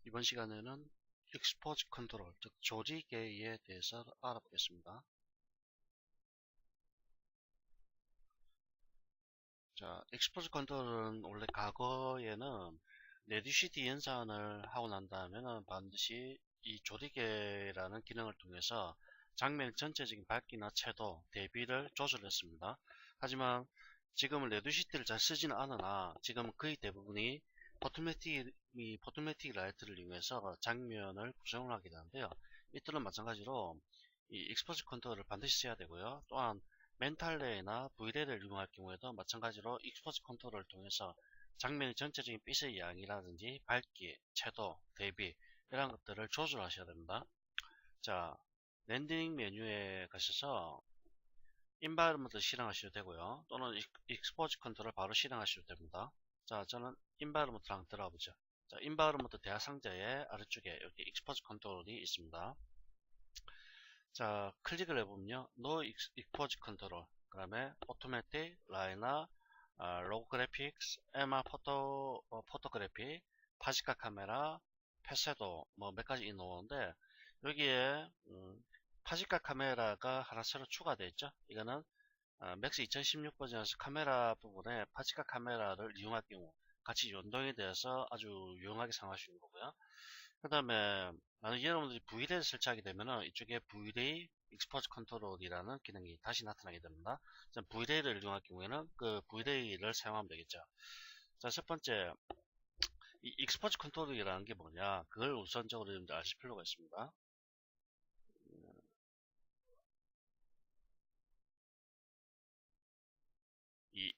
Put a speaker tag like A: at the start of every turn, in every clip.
A: 이번 시간에는 익스포즈 컨트롤, 즉 조리개에 대해서 알아보겠습니다. 자, 익스포즈 컨트롤은 원래 과거에는 레듀시티 연산을 하고 난 다음에는 반드시 이 조리개라는 기능을 통해서 장면 전체적인 밝기나 채도, 대비를 조절했습니다. 하지만 지금은 레듀시티를 잘 쓰지는 않으나 지금은 거의 대부분이 포토매틱 라이트를 이용해서 장면을 구성을 하게 되는데요. 이때는 마찬가지로 이 익스포즈 컨트롤을 반드시 써야 되고요. 또한 멘탈레이나 V레이를 이용할 경우에도 마찬가지로 익스포즈 컨트롤을 통해서 장면의 전체적인 빛의 양이라든지 밝기, 채도, 대비 이런 것들을 조절하셔야 됩니다. 자, 렌더링 메뉴에 가셔서 인바이러먼트 실행하셔도 되고요. 또는 익스포즈 컨트롤 바로 실행하셔도 됩니다. 자, 저는 인바이러먼트랑 들어가 보죠. 자, 인바이러먼트 대화 상자의 아래쪽에 이렇게 익스포즈 컨트롤이 있습니다. 자, 클릭을 해보면요. No Expose Control, 그 다음에 Automatic, 라이너, 로고 그래픽스, 에마 포토그래피, 파지카 카메라, 패세도 뭐 몇 가지 나오는데 여기에 파지카 카메라가 하나 새로 추가되어 있죠. 이거는 맥스 2016 버전에서 카메라 부분에 파지카 카메라를 이용할 경우 같이 연동이 되어서 아주 유용하게 사용할 수 있는 거고요. 그 다음에 만약 여러분들이 V레이를 설치하게 되면은 이쪽에 V레이 익스포즈 컨트롤이라는 기능이 다시 나타나게 됩니다. V레이를 이용할 경우에는 그 V레이를 사용하면 되겠죠. 자, 첫 번째, 이 익스포즈 컨트롤이라는 게 뭐냐, 그걸 우선적으로 여러분들 아실 필요가 있습니다. 이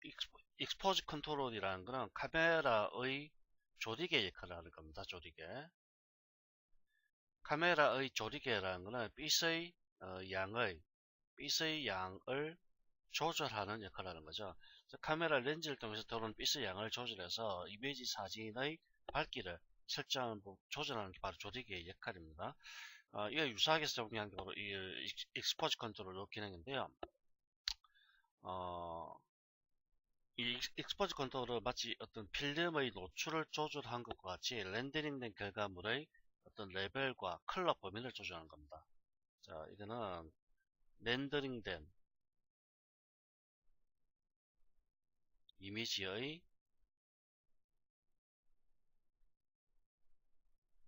A: 익스포즈 컨트롤이라는 거는 카메라의 조리개 역할을 하는 겁니다. 조리개. 카메라의 조리개라는 것은 빛의 양을 조절하는 역할을 하는 거죠. 카메라 렌즈를 통해서 들어오는 빛의 양을 조절해서 이미지 사진의 밝기를 조절하는 게 바로 조리개의 역할입니다. 이거 유사하게 적용한 게 바로 이 익스포즈 컨트롤 기능인데요. 이 익스포즈 컨트롤은 마치 어떤 필름의 노출을 조절한 것과 같이 렌더링된 결과물의 어떤 레벨과 컬러 범위를 조절하는 겁니다. 자, 이거는 렌더링된 이미지의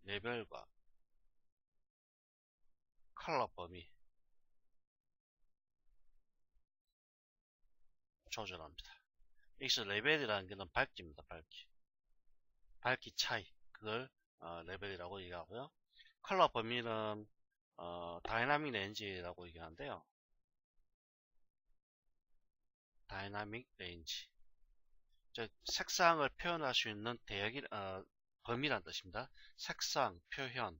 A: 레벨과 컬러 범위 조절합니다. 여기서 레벨이라는 것은 밝기입니다. 밝기 차이, 그걸 레벨이라고 얘기하고요. 컬러 범위는 다이나믹 렌즈라고 얘기하는데요. 다이나믹 렌즈, 즉 색상을 표현할 수 있는 범위란 뜻입니다. 색상, 표현,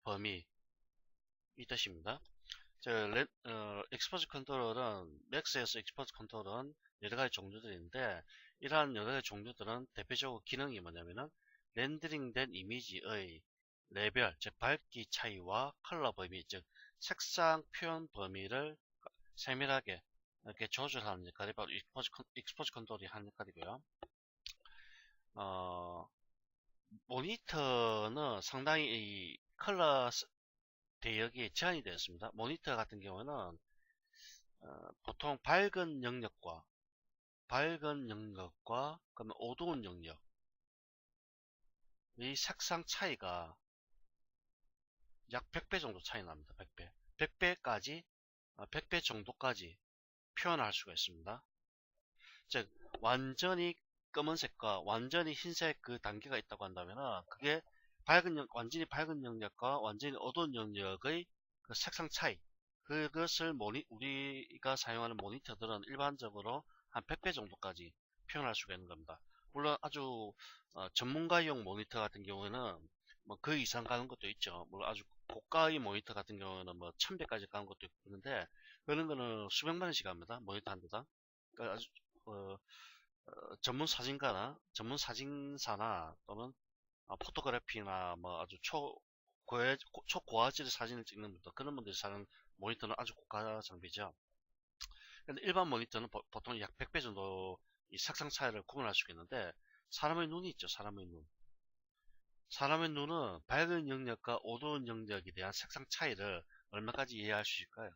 A: 범위, 이 뜻입니다. 익스포즈 컨트롤은 맥스에서 익스포즈 컨트롤은 여러가지 종류들이 있는데, 이러한 여러가지 종류들은 대표적으로 기능이 뭐냐면은 렌더링된 이미지의 레벨, 즉 밝기 차이와 컬러 범위, 즉 색상 표현 범위를 세밀하게 이렇게 조절하는 역할이 바로 익스포즈 컨트롤이 하는 역할이고요. 모니터는 상당히 이 컬러 대역이 제한이 되었습니다. 모니터 같은 경우는 보통 밝은 영역과 그러면 어두운 영역, 이 색상 차이가 약 100배 정도 차이 납니다. 100배. 100배 정도까지 표현할 수가 있습니다. 즉, 완전히 검은색과 완전히 흰색 그 단계가 있다고 한다면은, 그게 완전히 밝은 영역과 완전히 어두운 영역의 그 색상 차이, 그것을 우리가 사용하는 모니터들은 일반적으로 한 100배 정도까지 표현할 수가 있는 겁니다. 물론 아주 전문가용 모니터 같은 경우에는 뭐 그 이상 가는 것도 있죠. 물론 아주 고가의 모니터 같은 경우에는 뭐 1000배까지 가는 것도 있는데, 그런 거는 수백만 원씩 합니다. 모니터 한 대당. 그러니까 아주 전문 사진사나 또는 포토그래피나 뭐 아주 초고화질 사진을 찍는 분들, 그런 분들이 사는 모니터는 아주 고가 장비죠. 근데 일반 모니터는 보통 약 100배 정도 이 색상 차이를 구분할 수 있는데, 사람의 눈이 있죠. 사람의 눈. 사람의 눈은 밝은 영역과 어두운 영역에 대한 색상 차이를 얼마까지 이해할 수 있을까요?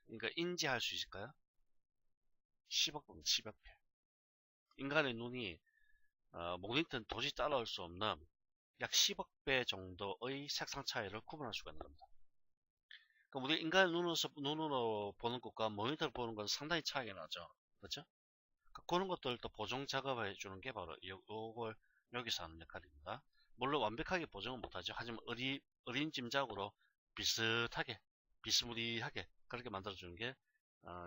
A: 그러니까 인지할 수 있을까요? 10억 분, 10억 배. 인간의 눈이 모니터는 도저히 따라올 수 없는 약 10억 배 정도의 색상 차이를 구분할 수가 있는 겁니다. 그럼 우리 인간의 눈으로 보는 것과 모니터를 보는 건 상당히 차이가 나죠. 그렇죠? 그런 것들도 보정 작업을 해주는 게 바로 요걸 여기서 하는 역할입니다. 물론 완벽하게 보정은 못하죠. 하지만 어린 짐작으로 비슷하게, 비스무리하게 그렇게 만들어주는 게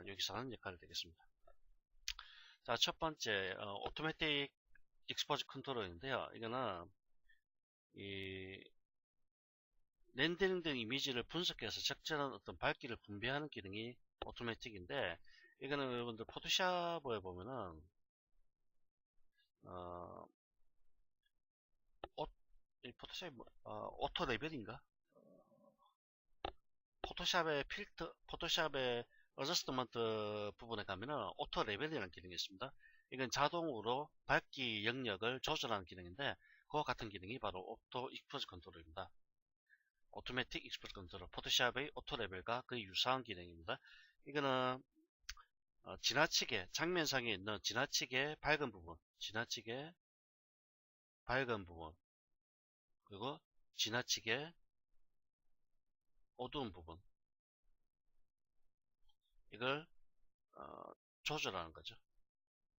A: 여기서 하는 역할이 되겠습니다. 자, 첫 번째 오토매틱 익스포즈 컨트롤러인데요. 이거는 이 렌더링된 이미지를 분석해서 적절한 어떤 밝기를 분배하는 기능이 오토매틱인데, 이거는 여러분들 포토샵에 보면은 포토샵이 오토 레벨인가? 포토샵의 어저스트먼트 부분에 가면은 오토 레벨이라는 기능이 있습니다. 이건 자동으로 밝기 영역을 조절하는 기능인데, 그와 같은 기능이 바로 오토 익스포즈 컨트롤입니다. 오토매틱 익스포즈 컨트롤, 포토샵의 오토 레벨과 거의 유사한 기능입니다. 이거는 지나치게 장면상에 있는 지나치게 밝은 부분, 그리고 지나치게 어두운 부분, 이걸 조절하는 거죠.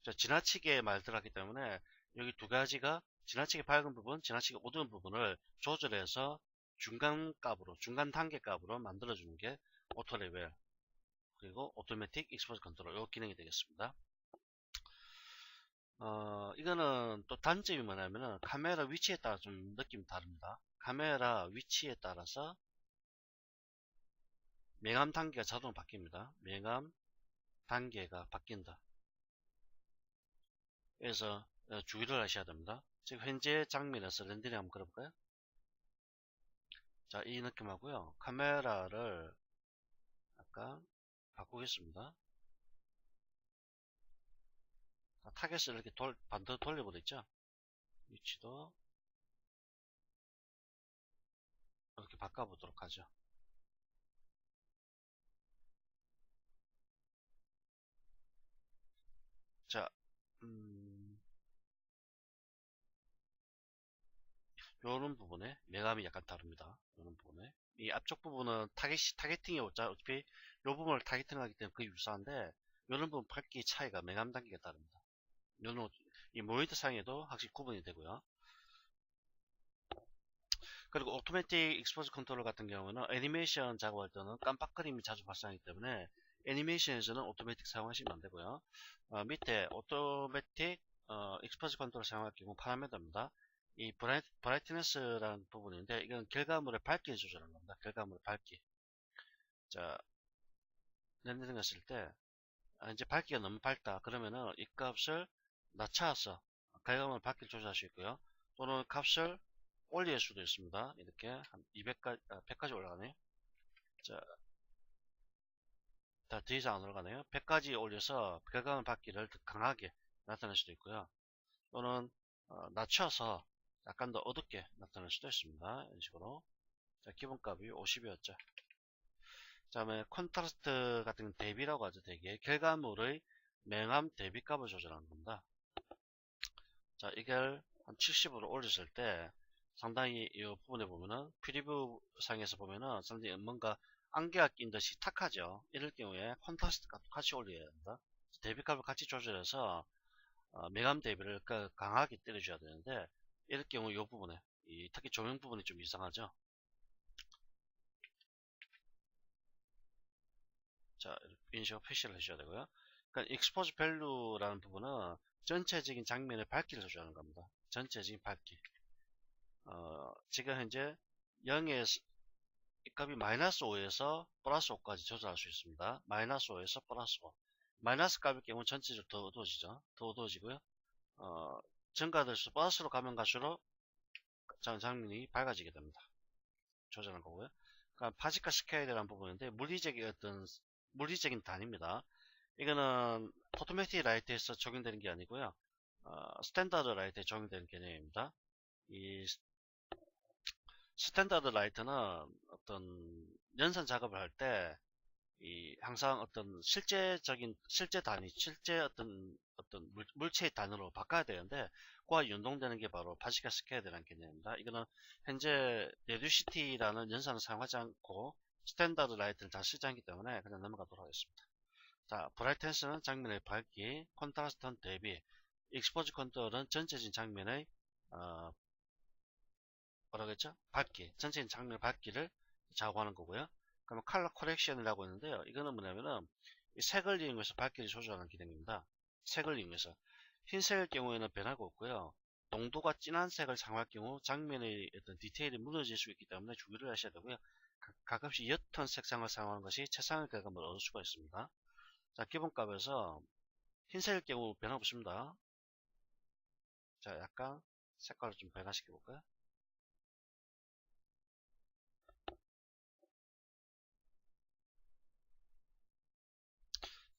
A: 자, 지나치게 말들었기 때문에 여기 두 가지가 지나치게 밝은 부분, 지나치게 어두운 부분을 조절해서 중간 단계 값으로 만들어주는 게 오토 레벨, 그리고 오토매틱 익스포즈 컨트롤, 이 기능이 되겠습니다. 이거는 또 단점이 뭐냐면은 카메라 위치에 따라 좀 느낌이 다릅니다. 카메라 위치에 따라서 명암 단계가 자동으로 바뀝니다. 명암 단계가 바뀐다. 그래서 주의를 하셔야 됩니다. 지금 현재 장면에서 렌더링 한번 걸어볼까요? 자, 이 느낌하고요. 카메라를 약간 바꾸겠습니다. 타겟을 이렇게 반대로 돌려버렸죠. 위치도 이렇게 바꿔보도록 하죠. 자, 요런 부분에 명암이 약간 다릅니다. 요런 부분에 이 앞쪽 부분은 타겟팅이 어차피 요 부분을 타겟팅하기 때문에 거의 유사한데, 요런 부분 밝기 차이가 명암 단계가 다릅니다. 요는 이 모니터 상에도 확실히 구분이 되고요. 그리고 오토매틱 익스포즈 컨트롤 같은 경우는 애니메이션 작업할 때는 깜빡거림이 자주 발생하기 때문에 애니메이션에서는 오토매틱 사용하시면 안 되고요. 밑에 오토매틱 익스포즈 컨트롤 사용할 경우 파라미터입니다. 이 브라이트니스라는 부분인데, 이건 결과물의 밝기를 조절하는 겁니다. 결과물의 밝기. 자, 렌더링 했을 때 이제 밝기가 너무 밝다 그러면은 이 값을 낮춰서 결과물 밝기를 조절할 수 있고요. 또는 값을 올릴 수도 있습니다. 이렇게 한 200까지, 100까지 올라가네요. 자, 더 이상 안 올라가네요. 100까지 올려서 결과물 밝기를 더 강하게 나타낼 수도 있고요. 또는 낮춰서 약간 더 어둡게 나타낼 수도 있습니다. 이런 식으로. 자, 기본값이 50이었죠. 그 다음에 콘트라스트 같은 대비라고 하죠. 대개 결과물의 명암 대비값을 조절하는 겁니다. 자, 이걸 한 70으로 올렸을 때 상당히 이 부분에 보면은 프리뷰 상에서 보면은 상당히 뭔가 안개가 낀 듯이 탁하죠. 이럴 경우에 콘트라스트 값도 같이 올려야 합니다. 대비값을 같이 조절해서 명암 대비를 강하게 때려줘야 되는데, 이럴 경우 이 부분에 특히 조명 부분이 좀 이상하죠. 자, 이런 식으로 표시를 해줘야 되고요. 그러니까 익스포즈 밸류라는 부분은 전체적인 장면의 밝기를 조절하는 겁니다. 전체적인 밝기. 지금 현재 0에서 이 값이 마이너스 5에서 플러스 5까지 조절할 수 있습니다. 마이너스 5에서 플러스 5. 마이너스 값일 경우 전체적으로 더 어두워지죠. 더 어두워지고요. 증가될수록 플러스로 가면 갈수록 장면이 밝아지게 됩니다. 조절한 거고요. 그러니까 파지카 스케일이라는 부분인데 물리적인 단위입니다. 이거는 오토매틱 라이트에서 적용되는 게 아니고요. 스탠다드 라이트에 적용되는 개념입니다. 이 스탠다드 라이트는 어떤 연산 작업을 할 때 항상 어떤 실제 단위, 실제 어떤 물체의 단위로 바꿔야 되는데, 그와 연동되는 게 바로 파지cal 스케일이라는 개념입니다. 이거는 현재 레듀시티라는 연산을 사용하지 않고 스탠다드 라이트를 잘 쓰지 않기 때문에 그냥 넘어가도록 하겠습니다. 자, 브라이트니스는 장면의 밝기, 콘트라스트는 대비, 익스포즈 컨트롤은 전체적인 장면의 뭐라겠죠? 밝기, 전체적인 장면의 밝기를 좌우하는 거고요. 그러면 컬러 커렉션이라고 있는데요. 이거는 뭐냐면은 색을 이용해서 밝기를 조절하는 기능입니다. 색을 이용해서 흰색의 경우에는 변화가 없고요. 농도가 진한 색을 사용할 경우 장면의 어떤 디테일이 무너질 수 있기 때문에 주의를 하셔야 되고요. 가끔씩 옅은 색상을 사용하는 것이 최상의 결과물을 얻을 수가 있습니다. 자, 기본값에서 흰색의 경우 변화 없습니다. 자, 약간 색깔을 좀 변화시켜 볼까요?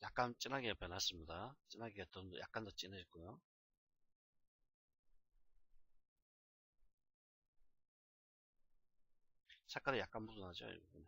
A: 약간 진하게 변했습니다. 진하게 약간 더 진해졌고요. 색깔이 약간 묻어나죠, 이 부분에.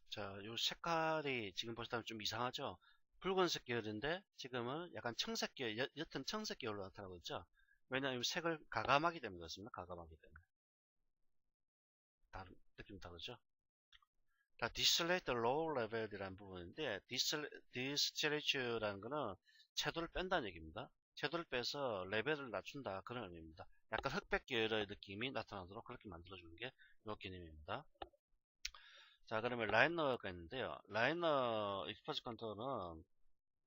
A: 자, 이 색깔이 지금 보시다면 좀 이상하죠? 붉은색 계열인데 지금은 약간 청색 계열, 옅은 청색 계열로 나타나고 있죠? 왜냐하면 색을 가감하기 때문에 그렇습니다. 가감하기 때문에. 느낌 다르죠? 자, 디스틸레이트 로우 레벨이라는 부분인데, 디스틸레이트라는 거는 채도를 뺀다는 얘기입니다. 채도를 빼서 레벨을 낮춘다. 그런 의미입니다. 약간 흑백 계열의 느낌이 나타나도록 그렇게 만들어주는 게 이 개념입니다. 자, 그러면 라이너가 있는데요. 라이너 익스포즈 컨트롤은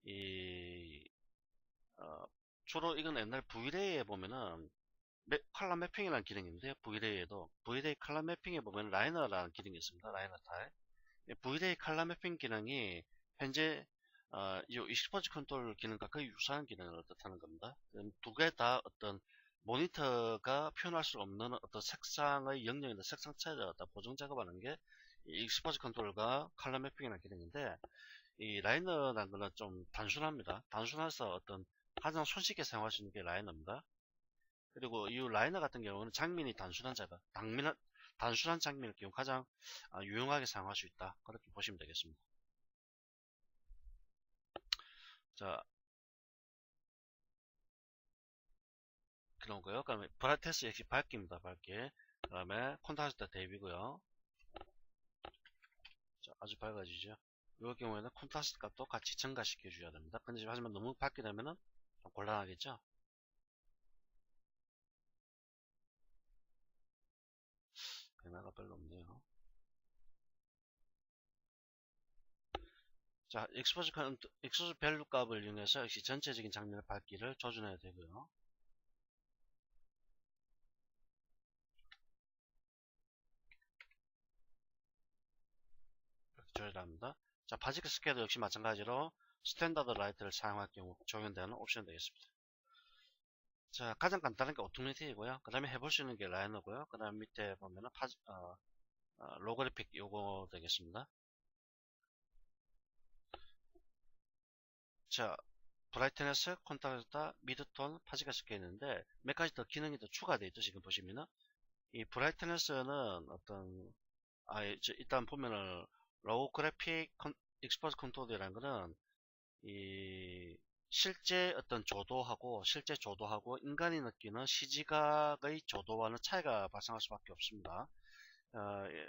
A: 이 어, 주로 이건 옛날 브이레이에 보면은 컬러 매핑이라는 기능이 있는데요. 브이레이에도 브이레이 컬러 매핑에 보면 라이너라는 기능이 있습니다. 라이너 타입. 브이레이 컬러 매핑 기능이 현재 이 익스포즈 컨트롤 기능과 거의 유사한 기능을 뜻하는 겁니다. 두 개 다 어떤 모니터가 표현할 수 없는 어떤 색상의 영역이나 색상 차이를 보정 작업하는 게 익스포즈 컨트롤과 컬러 매핑이라는 기능인데, 이 라이너라는 거는 좀 단순합니다. 단순해서 어떤 가장 손쉽게 사용할 수 있는 게 라이너입니다. 그리고 이 라이너 같은 경우는 장면이 단순한 작업, 단순한 장면일 경우 가장 유용하게 사용할 수 있다. 그렇게 보시면 되겠습니다. 자, 그런 거요. 그다음에 브라이트니스 역시 밝기입니다. 밝기. 그다음에 콘트라스트 대비고요. 자, 아주 밝아지죠. 이 경우에는 콘트라스트 값도 같이 증가시켜 줘야 됩니다. 근데 하지만 너무 밝게 되면은 좀 곤란하겠죠. 변화가 별로 없네요. 자, 익스포즈 밸류 값을 이용해서 역시 전체적인 장면의 밝기를 조준해야 되고요. 이렇게 조절합니다. 자, 파지크 스케일도 역시 마찬가지로 스탠다드 라이트를 사용할 경우 적용되는 옵션이 되겠습니다. 자, 가장 간단한 게 오토매틱이고요. 그 다음에 해볼 수 있는 게 라이너고요. 그 다음 밑에 보면은 로그래픽 요거 되겠습니다. 자, 브라이트니스, 콘트라스트, 미드톤, 파지가 섞여 있는데 몇 가지 더 기능이 더 추가되어 있죠. 지금 보시면은 이 브라이트니스는 어떤 일단 보면은 로우 그래픽 익스포즈 컨트롤이라는 거는 이 실제 조도하고 인간이 느끼는 시지각의 조도와는 차이가 발생할 수밖에 없습니다.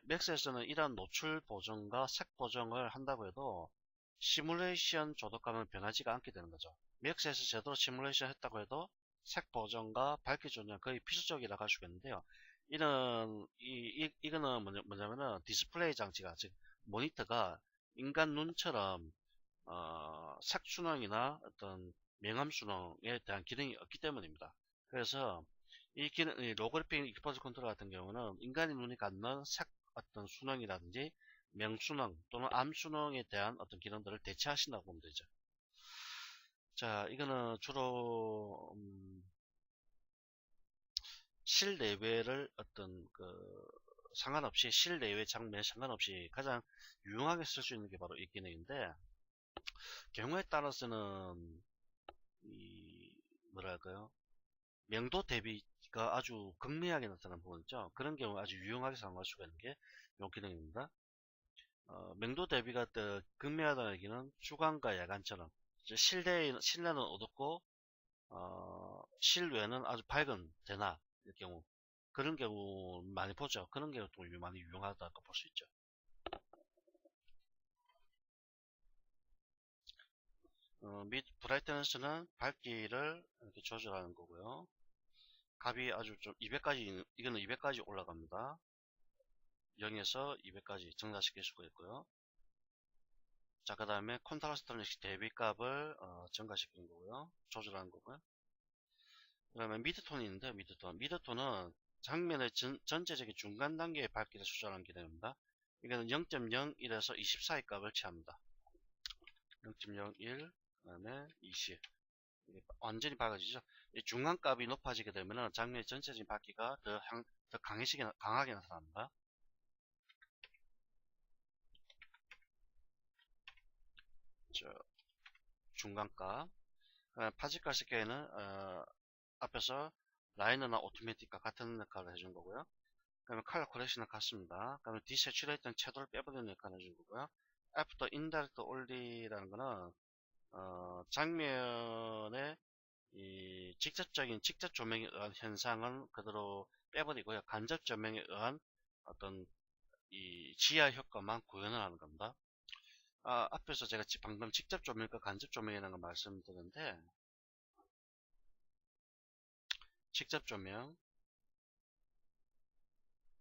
A: 맥스에서는 이러한 노출 보정과 색 보정을 한다고 해도 시뮬레이션 조도감은 변하지가 않게 되는 거죠. 맥스에서 제대로 시뮬레이션 했다고 해도 색 보정과 밝기 조정은 거의 필수적이라고 할 수가 있는데요. 이거는 뭐냐면은 디스플레이 장치가, 즉 모니터가 인간 눈처럼 색 순환이나 어떤 명암 순환에 대한 기능이 없기 때문입니다. 그래서 이 기능, 이 로그래픽 익스포즈 컨트롤 같은 경우는 인간의 눈이 갖는 색 어떤 수능이라든지 명수능 또는 암수능에 대한 어떤 기능들을 대체하신다고 보면 되죠. 자, 이거는 주로 실내외를 어떤 상관없이 실내외 장면 상관없이 가장 유용하게 쓸 수 있는 게 바로 이 기능인데, 경우에 따라서는 이 뭐랄까요, 명도 대비가 아주 극명하게 나타나는 부분 있죠. 그런 경우 아주 유용하게 사용할 수가 있는 게 이 기능입니다. 명도 대비가 극명하다는 얘기는 주간과 야간처럼 실내는 어둡고 실외는 아주 밝은 대낮 일 경우, 그런 경우 많이 보죠. 그런 경우 또 많이 유용하다고 볼 수 있죠. 브라이트너스는 밝기를 이렇게 조절하는 거고요. 값이 아주 좀 200까지, 이거는 200까지 올라갑니다. 0에서 200까지 증가시킬 수가 있고요. 자, 그 다음에 콘트라스트는 역시 대비값을 증가시키는 거고요. 조절하는 거고요. 그 다음에 미드톤이 있는데, 미드톤은 장면의 전체적인 중간 단계의 밝기를 조절하는 기능입니다. 이거는 0.01에서 20 사이 값을 취합니다. 0.01, 그 다음에 20. 완전히 밝아지죠. 이 중간값이 높아지게 되면 장면의 전체적인 밝기가 더 강하게 나타납니다. 중간값. 파지컬 스케일은 앞에서 라이너나 오토매틱과 같은 역할을 해준 거고요. 그다음에 컬러 코렉션은 같습니다. 그다음에 디세츄레이트는 채도를 빼버리는 역할을 해준 거고요. 애프터 인다이렉트 올리라는 거는 장면의 이 직접 조명에 의한 현상은 그대로 빼버리고요. 간접 조명에 의한 어떤 이 지하 효과만 구현을 하는 겁니다. 앞에서 제가 방금 직접 조명과 간접 조명이라는 걸 말씀드렸는데, 직접 조명,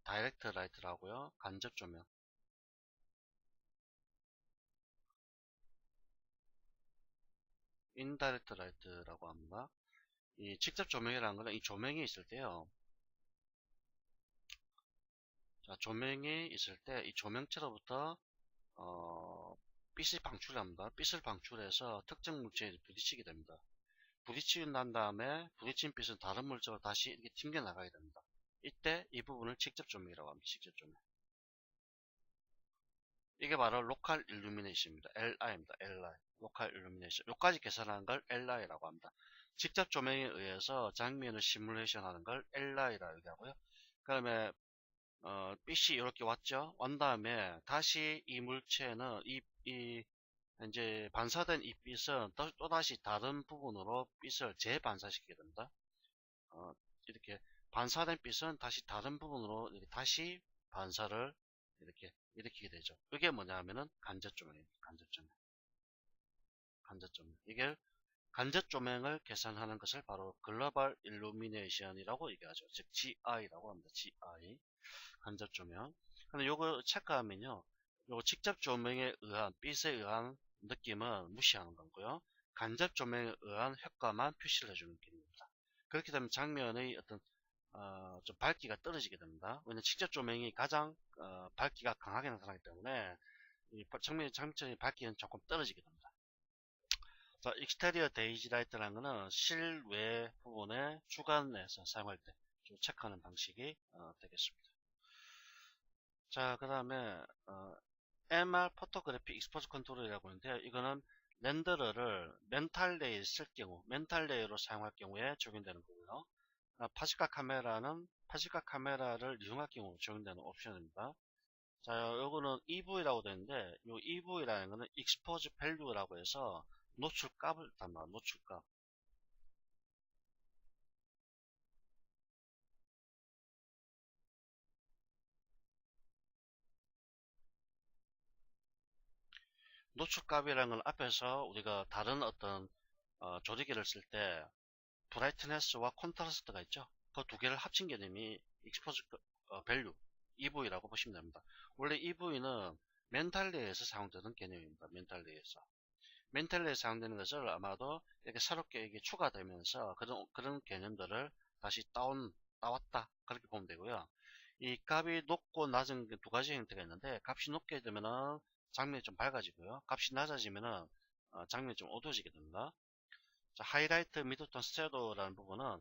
A: 다이렉트 라이트라고요. 간접 조명, 인다이렉트 라이트라고 합니다. 이 직접 조명이라는 거는 이 조명이 있을 때요. 자, 조명이 있을 때 이 조명체로부터 빛이 방출합니다. 빛을 방출해서 특정 물체에 부딪히게 됩니다. 부딪히고 난 다음에 부딪힌 빛은 다른 물체로 다시 이렇게 튕겨 나가게 됩니다. 이때 이 부분을 직접 조명이라고 합니다. 직접 조명. 이게 바로 로컬 일루미네이션입니다. LI입니다. LI. 로컬 일루미네이션. 요까지 계산하는 걸 LI라고 합니다. 직접 조명에 의해서 장면을 시뮬레이션 하는 걸 LI라고 얘기하고요. 그 다음에 빛이 이렇게 왔죠. 온 다음에 다시 이 물체는 이제 반사된 이 빛은 또다시 다른 부분으로 빛을 재반사시키게 됩니다. 이렇게 반사된 빛은 다시 다른 부분으로 이렇게 다시 반사를 이렇게 일으키게 되죠. 이게 뭐냐면은 간접 조명입니다. 간접 조명. 간접 조명. 이게 간접 조명을 계산하는 것을 바로 글로벌 일루미네이션이라고 얘기하죠. 즉 GI라고 합니다. GI. 간접 조명. 근데 요거 체크하면요. 요거 직접 조명에 의한 빛에 의한 느낌은 무시하는 거고요. 간접 조명에 의한 효과만 표시를 해주는 기능입니다. 그렇게 되면 장면의 어떤 좀 밝기가 떨어지게 됩니다. 왜냐면 직접 조명이 가장 밝기가 강하게 나타나기 때문에 이 장면의 밝기는 조금 떨어지게 됩니다. 자, 익스테리어 데이지 라이트라는 거는 실외 부분에 주간에서 사용할 때 좀 체크하는 방식이 되겠습니다. 자, 그 다음에 MR 포토그래픽 익스포즈 컨트롤이라고 하는데요. 이거는 렌더러를 멘탈 레이에 쓸 경우, 멘탈 레이어로 사용할 경우에 적용되는 거고요. 파시카 카메라는 파시카 카메라를 이용할 경우 적용되는 옵션입니다. 자, 요거는 EV라고 되는데, 요 EV라는 거는 익스포즈 밸류라고 해서 노출값을 담아, 노출값. 노출값이라는 건 앞에서 우리가 다른 어떤 조리개를 쓸 때 브라이트네스와 콘트라스트가 있죠. 그 두 개를 합친 개념이 익스포즈 밸류 EV라고 보시면 됩니다. 원래 EV는 멘탈리에서 사용되는 개념입니다. 멘탈리에 사용되는 것을 아마도 이렇게 새롭게 이게 추가되면서 그런 개념들을 다시 다운 나왔다. 그렇게 보면 되고요. 이 값이 높고 낮은 두 가지 형태가 있는데, 값이 높게 되면은 장면이 좀 밝아지고요. 값이 낮아지면은 장면이 좀 어두워지게 됩니다. 자, 하이라이트, 미드톤, 스섀도우라는 부분은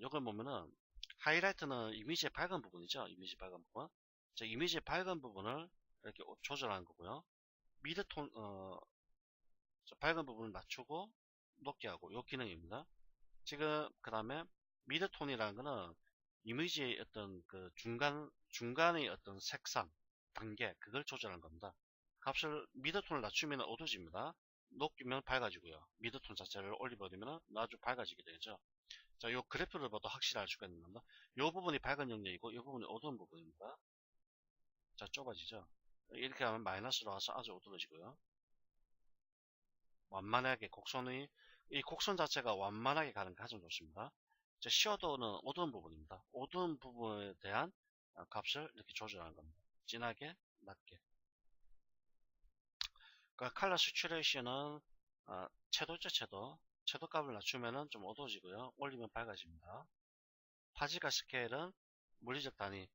A: 요걸 보면은 하이라이트는 이미지의 밝은 부분이죠. 이미지 밝은 부분. 자, 이미지의 밝은 부분을 이렇게 조절하는 거고요. 미드톤 밝은 부분을 낮추고 높게 하고 요 기능입니다. 지금 그 다음에 미드톤이라는 거는 이미지의 어떤 그 중간의 어떤 색상 단계 그걸 조절하는 겁니다. 값을 미드톤을 낮추면 어두워집니다. 높이면 밝아지고요. 미드톤 자체를 올려버리면 아주 밝아지게 되죠. 자, 요 그래프를 봐도 확실히 알 수가 있는 겁니다. 요 부분이 밝은 영역이고 요 부분이 어두운 부분입니다. 자, 좁아지죠. 이렇게 하면 마이너스로 와서 아주 어두워지고요. 완만하게 이 곡선 자체가 완만하게 가는 게 가장 좋습니다. 이제 섀도우는 어두운 부분입니다. 어두운 부분에 대한 값을 이렇게 조절하는 겁니다. 진하게, 낮게. 그러니까 컬러 스츄레이션은 채도죠, 채도. 채도 값을 낮추면 좀 어두워지고요. 올리면 밝아집니다. 파지가 스케일은 물리적 단위,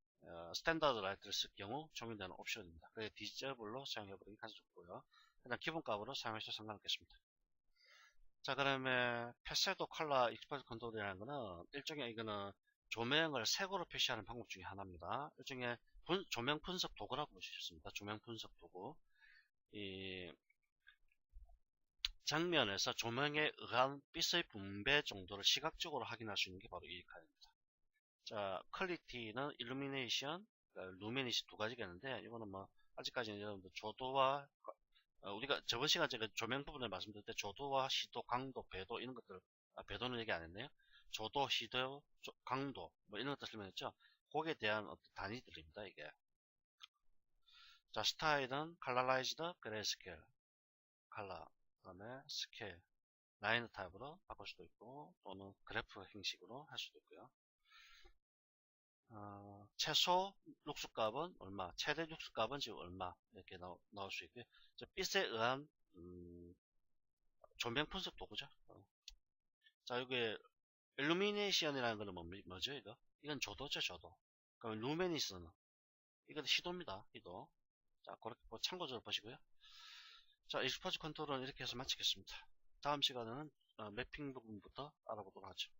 A: 스탠다드 라이트를 쓸 경우 적용되는 옵션입니다. 그게 디지털로 사용해버리기 가장 좋고요. 그냥 기본값으로 사용하셔도 상관없겠습니다. 자, 그러면 패세도 컬러 익스퍼트 컨트롤이라는 거는 일종의 이거는 조명을 색으로 표시하는 방법 중에 하나입니다. 일종의 조명 분석 도구라고 볼 수 있습니다. 조명 분석 도구. 이 장면에서 조명에 의한 빛의 분배 정도를 시각적으로 확인할 수 있는 게 바로 이 칸입니다. 자, 퀄리티는 일루미네이션, 루미니시 두 가지가 있는데 이거는 뭐 아직까지는 여러분들 조도와 우리가 저번 시간 제가 조명 부분을 말씀드릴 때 조도와 시도, 강도, 배도 이런 것들 배도는 얘기 안 했네요. 조도, 시도, 강도 뭐 이런 것들 설명했죠. 거기에 대한 어떤 단위들입니다. 이게. 자, 스타일은 컬러라이즈드, 그레이스케일, 컬러, 그다음에 스케일, 라인 타입으로 바꿀 수도 있고 또는 그래프 형식으로 할 수도 있고요. 최소 육수값은 얼마, 최대 육수값은 지금 얼마 이렇게 나올 수 있고요. 빛에 의한 조명 분석 도구죠. 자, 여기 일루미네이션이라는 거는 뭐죠, 이거? 이건 조도죠, 조도. 그럼 루미니스는 이건 시도입니다, 시도. 자, 그렇게 참고적으로 보시고요. 자, 익스포즈 컨트롤은 이렇게 해서 마치겠습니다. 다음 시간에는 매핑 부분부터 알아보도록 하죠.